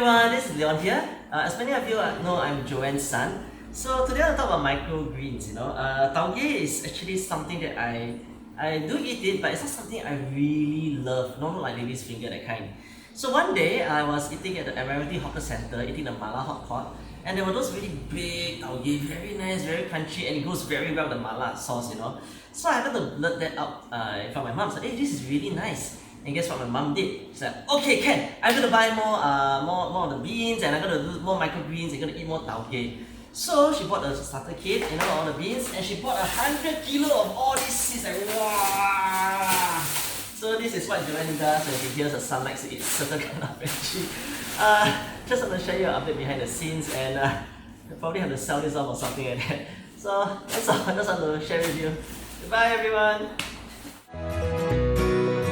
everyone, this is Leon here. As many of you know, I'm Joanne's son. So today I'll talk about microgreens. Tauge is actually something that I do eat it, but it's not something I really love. Not like lady's finger that kind. So one day I was eating at the Admiralty Hawker Center, eating the mala hot pot, and there were those really big tauge, very nice, very crunchy, and it goes very well with the mala sauce. So I happened to blurt that out in front of my mom. Said, "Hey, this is really nice." And guess what my mom did? She said, "Okay, Ken, I'm gonna buy more of the beans, and I'm gonna do more microgreens. I'm gonna eat more tauge." So she bought a starter kit, all the beans, and she bought 100 kilo of all these seeds. Like, wow! So this is what Joanne does when she hears her son likes to eat certain kind of veggie. Just want to show you an update behind the scenes, and probably have to sell this off or something like that. So that's all. I just want to share with you. Goodbye, everyone.